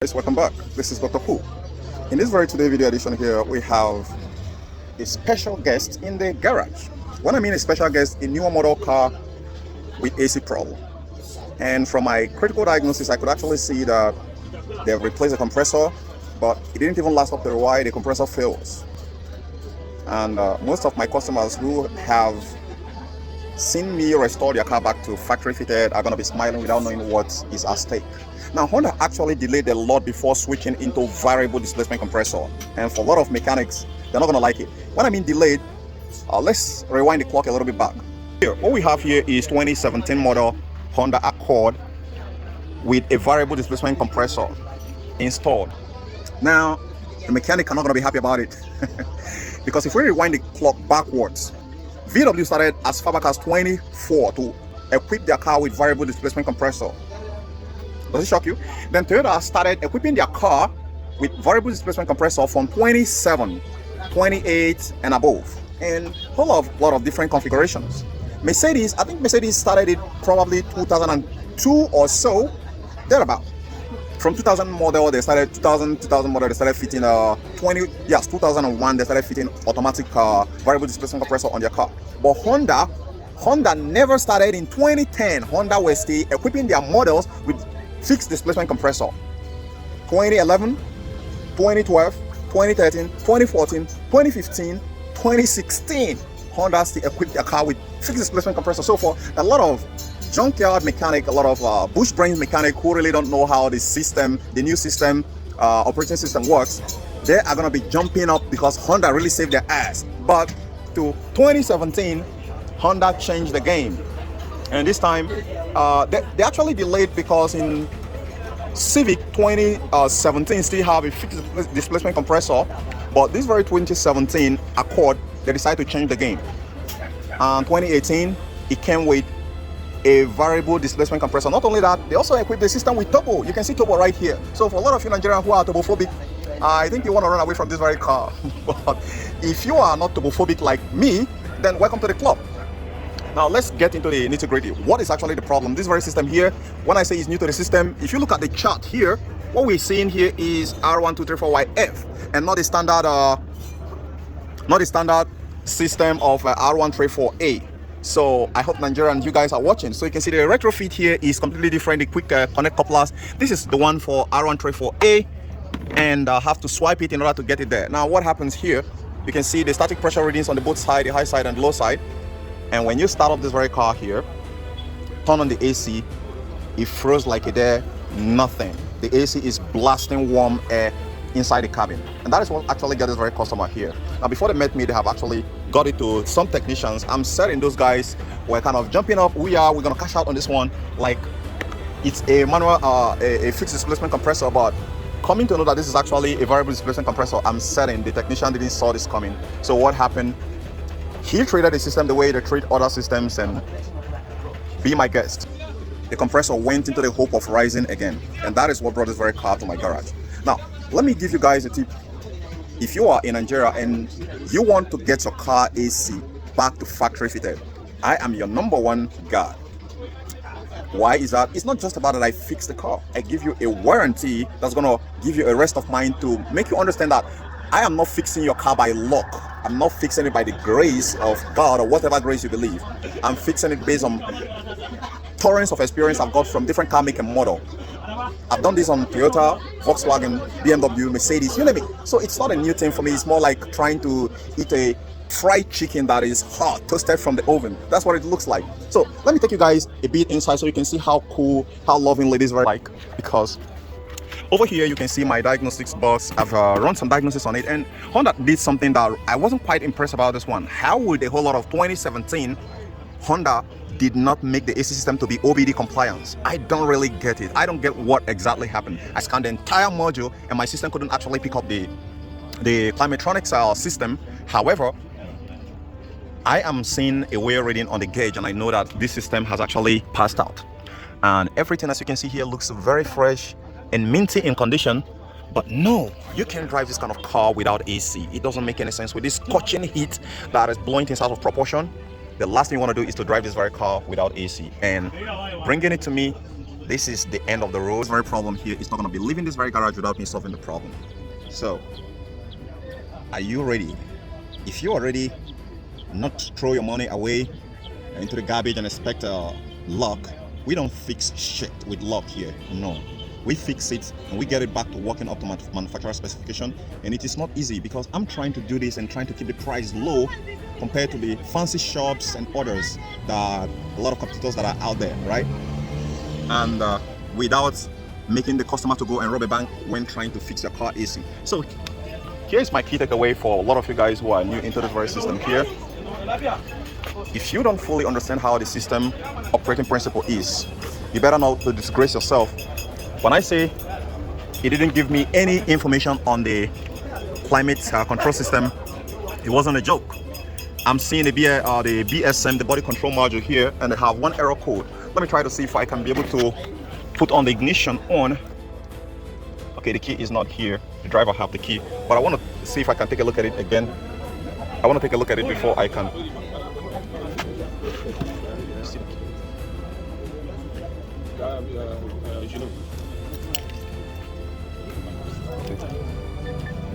Guys, welcome back. This is Dr. Who. In this very today video edition here, we have a special guest in the garage. When I mean a special guest, a newer model car with AC problem. And from my critical diagnosis, I could actually see that they've replaced the compressor, but it didn't even last up to a while. The compressor fails. And most of my customers who have seen me restore their car back to factory fitted are going to be smiling without knowing what is at stake. Now, Honda actually delayed a lot before switching into variable displacement compressor, and for a lot of mechanics, they're not going to like it. When I mean delayed, let's rewind the clock a little bit back. Here, what we have here is 2017 model Honda Accord with a variable displacement compressor installed. Now, the mechanic are not going to be happy about it because if we rewind the clock backwards, VW started as far back as 24 to equip their car with variable displacement compressor. Does it shock you? Then Toyota started equipping their car with variable displacement compressor from 27, 28 and above, and a whole lot of different configurations. Mercedes, I think Mercedes started it probably 2002 or so, thereabout. From 2000 model, they started 2000 model, they started fitting 2001 they started fitting automatic variable displacement compressor on their car. But Honda never started in 2010. Honda was still equipping their models with fixed displacement compressor. 2011, 2012, 2013, 2014, 2015, 2016, Honda still equipped their car with fixed displacement compressor. So for a lot of junkyard mechanic, a lot of bush brains mechanic who really don't know how the system, the new system, operating system works, they are going to be jumping up because Honda really saved their ass. But to 2017, Honda changed the game. And this time, they actually delayed because in Civic 2017 still have a fixed displacement compressor, but this very 2017 Accord, they decided to change the game. 2018, it came with a variable displacement compressor. Not only that, they also equipped the system with turbo. You can see turbo right here. So for a lot of you Nigerians who are turbophobic, I think you want to run away from this very car. But if you are not turbophobic like me, then welcome to the club. Now let's get into the nitty-gritty. What is actually the problem? This very system here, when I say it's new to the system, if you look at the chart here, what we're seeing here is R1234YF and not the standard system of R134A. So I hope Nigerian, you guys are watching. So you can see the retrofit here is completely different. The quick connect couplers. This is the one for R134A, and I have to swipe it in order to get it there. Now what happens here? You can see the static pressure readings on the both side, the high side and the low side. And when you start up this very car here, turn on the AC, it froze like a there, nothing. The AC is blasting warm air inside the cabin. And that is what actually got this very customer here. Now before they met me, they have actually got it to some technicians. I'm certain those guys were kind of jumping up. We're gonna cash out on this one like it's a manual, a fixed displacement compressor, but coming to know that this is actually a variable displacement compressor, I'm certain the technician didn't saw this coming. So what happened? He treated the system the way they treat other systems, and be my guest, the compressor went into the hope of rising again, and that is what brought this very car to my garage. Now let me give you guys a tip. If you are in Nigeria and you want to get your car AC back to factory fitted, I am your #1 guy. Why is that? It's not just about that I fix the car. I give you a warranty that's gonna give you a rest of mind to make you understand that I am not fixing your car by luck. I'm not fixing it by the grace of God or whatever grace you believe. I'm fixing it based on torrents of experience I've got from different car make and model. I've done this on Toyota, Volkswagen, BMW, Mercedes, you name it. So it's not a new thing for me. It's more like trying to eat a fried chicken that is hot, toasted from the oven. That's what it looks like. So let me take you guys a bit inside so you can see how cool, how lovingly this is like. Because over here you can see my Diagnostics box. I've run some diagnosis on it, and Honda did something that I wasn't quite impressed about this one. How would a whole lot of 2017 Honda did not make the AC system to be OBD compliance? I don't really get it. I don't get what exactly happened. I scanned the entire module and my system couldn't actually pick up the Climatronics system. However, I am seeing a wear reading on the gauge, and I know that this system has actually passed out. And everything, as you can see here, looks very fresh and minty in condition. But no, you can't drive this kind of car without AC. It doesn't make any sense with this scorching heat that is blowing things out of proportion. The last thing you want to do is to drive this very car without AC. And bringing it to me this is the end of the road. This very problem here is not going to be leaving this very garage without me solving the problem. So, are you ready? If you are ready, not throw your money away into the garbage and expect luck. We don't fix shit with luck here. No. We fix it and we get it back to working up to manufacturer specification, and it is not easy because I'm trying to do this and trying to keep the price low compared to the fancy shops and others that a lot of competitors that are out there, right? And without making the customer to go and rob a bank when trying to fix your car AC. So here's my key takeaway for a lot of you guys who are new into this very system here. If you don't fully understand how the system operating principle is, you better not to disgrace yourself. When I say it didn't give me any information on the climate control system, it wasn't a joke. I'm seeing the BSM, the body control module here, and they have one error code. Let me try to see if I can be able to put on the ignition on. Okay, the key is not here. The driver have the key, but I want to see if I can take a look at it again. I want to take a look at it before I can.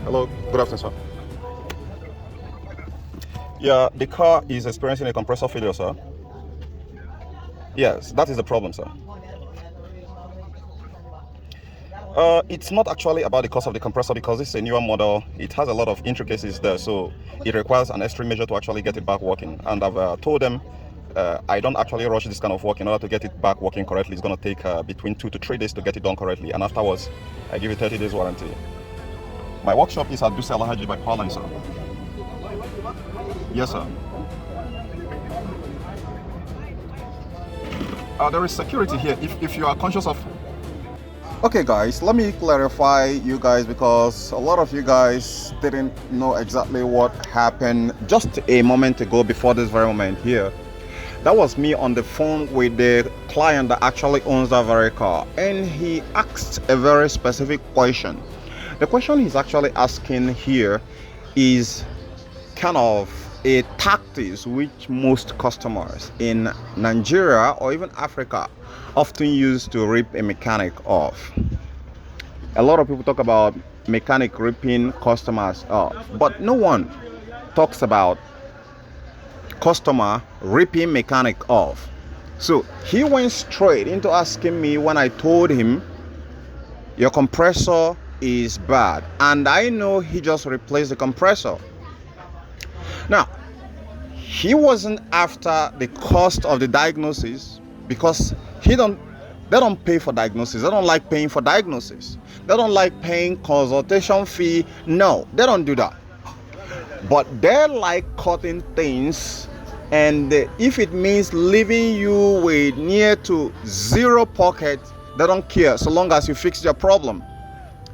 Hello, good afternoon, sir. Yeah, the car is experiencing a compressor failure, sir. Yes, that is the problem, sir. It's not actually about the cost of the compressor because it's a newer model. It has a lot of intricacies there, so it requires an extreme measure to actually get it back working. And I've told them I don't actually rush this kind of work in order to get it back working correctly. It's going to take between 2 to 3 days to get it done correctly, and afterwards I give it 30 days warranty. My workshop is at Dusel Alhaji by Powerline, sir. Yes, sir. There is security here if you are conscious of. Okay guys, let me clarify you guys because a lot of you guys didn't know exactly what happened just a moment ago before this very moment here. That was me on the phone with the client that actually owns that very car, and he asked a very specific question. The question he's actually asking here is kind of a tactics which most customers in Nigeria or even Africa often use to rip a mechanic off. A lot of people talk about mechanic ripping customers off, but no one talks about customer ripping mechanic off. So he went straight into asking me when I told him your compressor is bad, and I know he just replaced the compressor. Now, he wasn't after the cost of the diagnosis because they don't pay for diagnosis. They don't like paying for diagnosis. They don't like paying consultation fee. No, they don't do that. But they like cutting things, and if it means leaving you with near to zero pocket, they don't care so long as you fix your problem.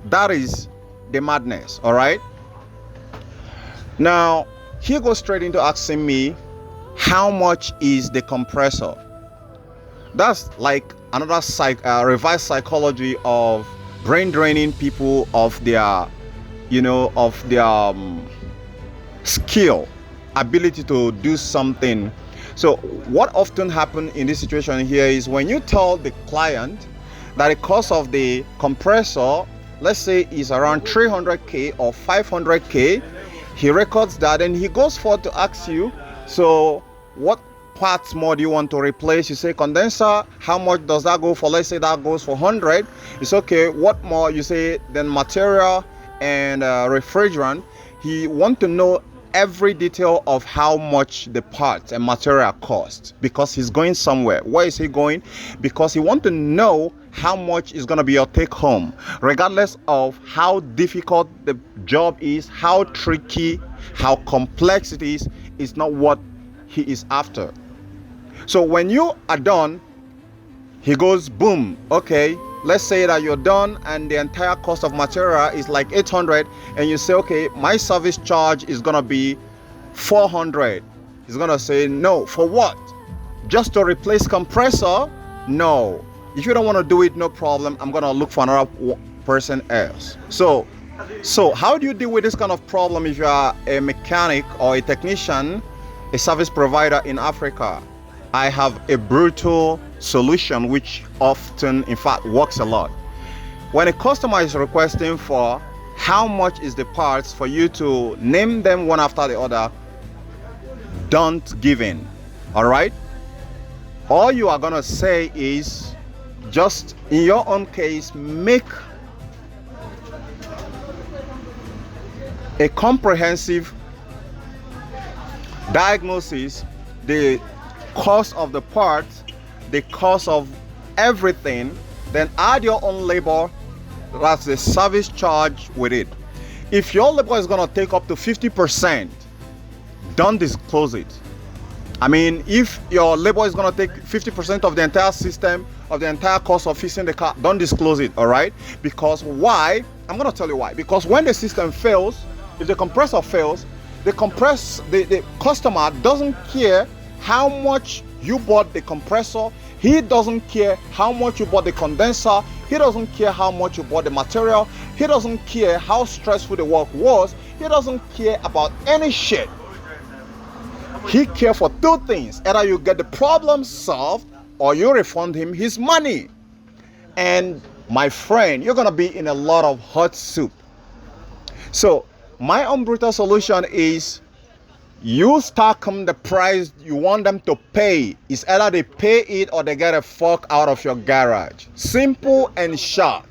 That is the madness, all right? Now, he goes straight into asking me, how much is the compressor? That's like another revised psychology of brain draining people of their, skill, ability to do something. So what often happens in this situation here is when you tell the client that the cost of the compressor, let's say, is around 300k or 500k, he records that and he goes forward to ask you, so what parts more do you want to replace? You say condenser, how much does that go for? Let's say that goes for 100. It's okay, what more? You say then material and refrigerant. He wants to know every detail of how much the parts and material cost because he's going somewhere. Where is he going? Because he wants to know how much is going to be your take home, regardless of how difficult the job is, how tricky, how complex it is. It's not what he is after. So when you are done, he goes boom, okay, let's say that you're done and the entire cost of material is like 800, and you say, okay, my service charge is gonna be 400. He's gonna say, no, for what? Just to replace compressor? No. If you don't want to do it, no problem, I'm gonna look for another person else. So how do you deal with this kind of problem if you are a mechanic or a technician, a service provider in Africa? I have a brutal solution which often, in fact, works a lot. When a customer is requesting for how much is the parts, for you to name them one after the other, don't give in. All right? All you are gonna say is, just in your own case, make a comprehensive diagnosis, the cost of the parts, the cost of everything, then add your own labor, that's the service charge with it. If your labor is going to take up to 50%, don't disclose it. I mean, if your labor is going to take 50% of the entire system, of the entire cost of fixing the car, don't disclose it, all right? Because why? I'm going to tell you why. Because when the system fails, if the compressor fails, the customer doesn't care how much you bought the compressor. He doesn't care how much you bought the condenser. He doesn't care how much you bought the material. He doesn't care how stressful the work was. He doesn't care about any shit. He cares for two things: either you get the problem solved or you refund him his money. And my friend, you're gonna be in a lot of hot soup. So my own brutal solution is, you stack them the price you want them to pay. It's either they pay it or they get a fuck out of your garage. Simple and short.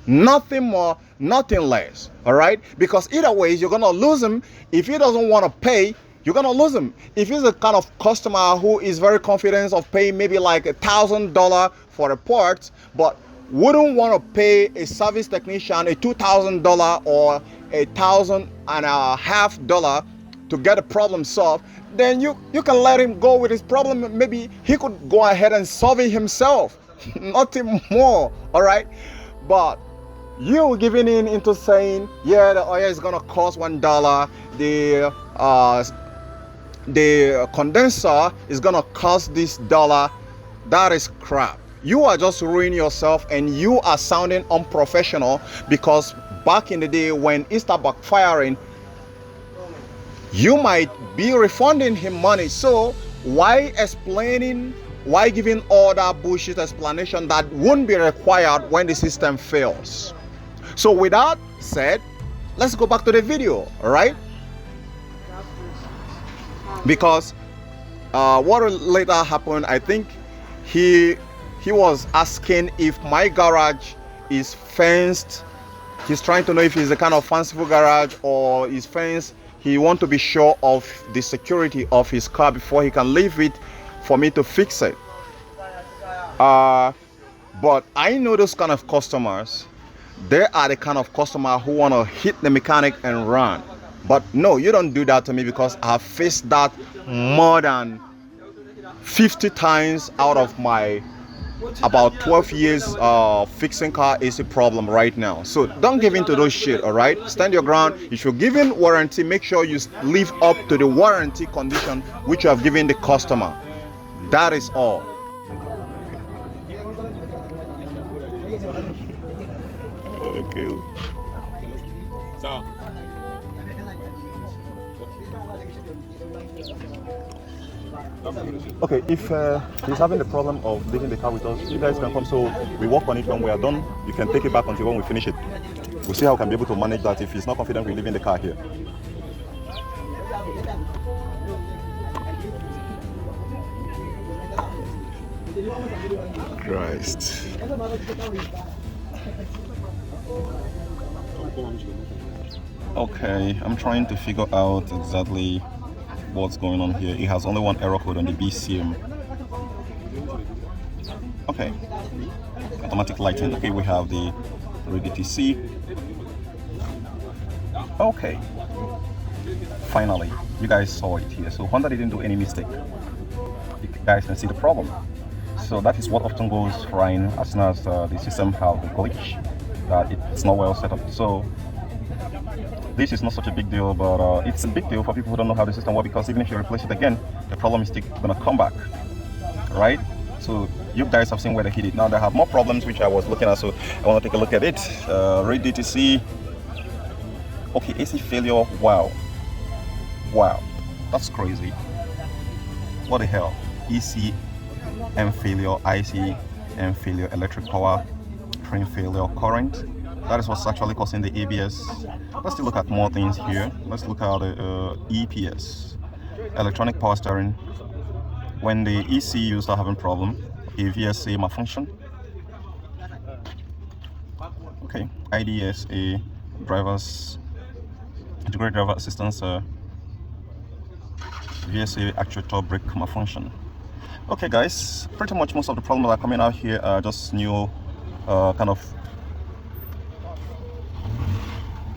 Nothing more, nothing less. All right? Because either way, you're gonna lose him. If he doesn't want to pay, you're gonna lose him. If he's the kind of customer who is very confident of paying maybe like $1,000 for a part, but wouldn't want to pay a service technician a $2,000 or $1,500 to get a problem solved, then you can let him go with his problem. Maybe he could go ahead and solve it himself. Nothing more. All right? But you giving in into saying, yeah, the oil is gonna cost $1, the condenser is gonna cost this dollar, that is crap. You are just ruining yourself, and you are sounding unprofessional, because back in the day when it started backfiring, you might be refunding him money. So why explaining, why giving all that bullshit explanation that won't be required when the system fails? So with that said, let's go back to the video, all right? Because what later happened, I think he was asking if my garage is fenced. He's trying to know if it's a kind of fanciful garage or is fenced. He wants to be sure of the security of his car before he can leave it for me to fix it. But I know those kind of customers. They are the kind of customer who want to hit the mechanic and run. But no, you don't do that to me, because I've faced that more than 50 times out of my about 12 years fixing car AC problem right now. So don't give in to those shit, all right? Stand your ground. If you're giving warranty, make sure you live up to the warranty condition which you have given the customer. That is all. Okay. Okay, if he's having the problem of leaving the car with us, you guys can come, so we work on it. When we are done, you can take it back until when we finish it. We'll see how we can be able to manage that if he's not confident with leaving the car here. Christ. Okay, I'm trying to figure out exactly what's going on here. It has only one error code on the BCM. Okay, automatic lighting. Okay, we have the ready to see. Okay, finally, you guys saw it here. So Honda didn't do any mistake. You guys can see the problem. So that is what often goes wrong as soon as the system have a glitch, that it's not well set up. So this is not such a big deal, but it's a big deal for people who don't know how the system works, because even if you replace it again, the problem is still gonna come back, right? So you guys have seen where they hit it. Now they have more problems which I was looking at, so I want to take a look at it. Ready to see. Okay, AC failure. Wow, that's crazy. What the hell? ECM failure, ICM failure, electric power train failure, current. That is what's actually causing the ABS. Let's look at more things here. Let's look at the EPS, electronic power steering. When the ECU start having problem, a VSA malfunction. Okay, IDSA, integrated driver assistance, VSA actuator brake malfunction. Okay guys, pretty much most of the problems that are coming out here are just new kind of.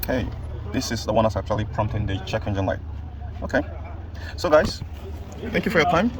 Okay, this is the one that's actually prompting the check engine light. Okay, so guys, thank you for your time.